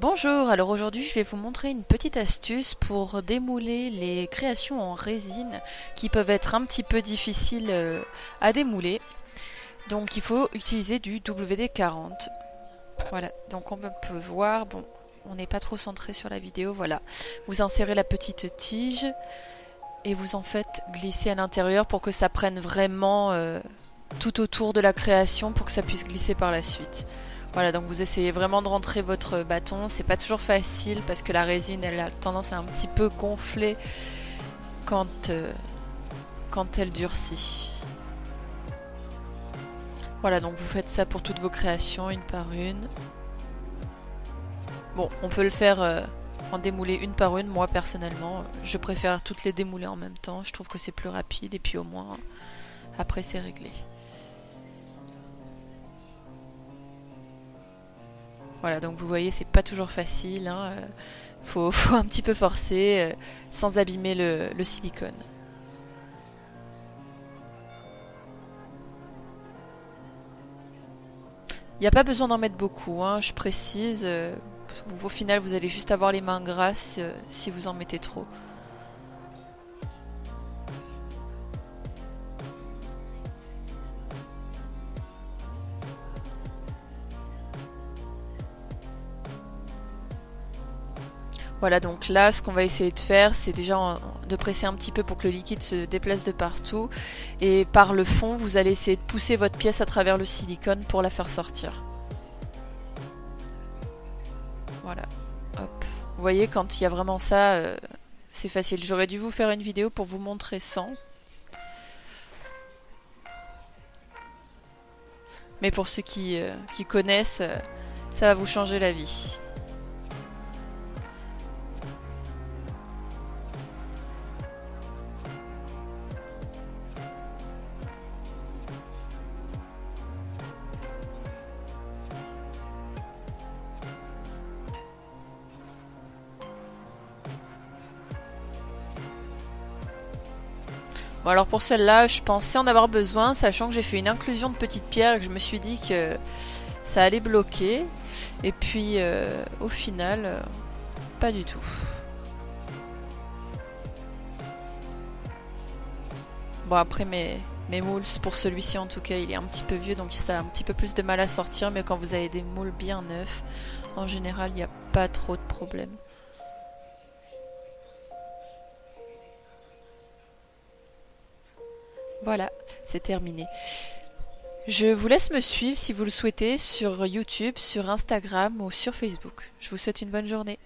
Bonjour, alors aujourd'hui je vais vous montrer une petite astuce pour démouler les créations en résine qui peuvent être un petit peu difficiles à démouler. Donc il faut utiliser du WD-40. Voilà, donc on peut voir, bon, on n'est pas trop centré sur la vidéo, voilà. Vous insérez la petite tige et vous en faites glisser à l'intérieur pour que ça prenne vraiment tout autour de la création pour que ça puisse glisser par la suite. Voilà, donc vous essayez vraiment de rentrer votre bâton. C'est pas toujours facile parce que la résine, elle a tendance à un petit peu gonfler quand, quand elle durcit. Voilà, donc vous faites ça pour toutes vos créations, une par une. Bon, on peut le faire en démouler une par une. Moi, personnellement, je préfère toutes les démouler en même temps. Je trouve que c'est plus rapide et puis au moins, après, c'est réglé. Voilà, donc vous voyez, c'est pas toujours facile. Hein, faut un petit peu forcer sans abîmer le silicone. Il n'y a pas besoin d'en mettre beaucoup, hein, je précise. Au final, vous allez juste avoir les mains grasses si vous en mettez trop. Voilà, donc là, ce qu'on va essayer de faire, c'est déjà de presser un petit peu pour que le liquide se déplace de partout. Et par le fond, vous allez essayer de pousser votre pièce à travers le silicone pour la faire sortir. Voilà, hop. Vous voyez, quand il y a vraiment ça, c'est facile. J'aurais dû vous faire une vidéo pour vous montrer sans. Mais pour ceux qui connaissent, ça va vous changer la vie. Bon alors pour celle-là, je pensais en avoir besoin, sachant que j'ai fait une inclusion de petites pierres et que je me suis dit que ça allait bloquer. Et puis au final, pas du tout. Bon après mes moules, pour celui-ci en tout cas, il est un petit peu vieux, donc ça a un petit peu plus de mal à sortir. Mais quand vous avez des moules bien neufs, en général, il n'y a pas trop de problème. Voilà, c'est terminé. Je vous laisse me suivre si vous le souhaitez sur YouTube, sur Instagram ou sur Facebook. Je vous souhaite une bonne journée.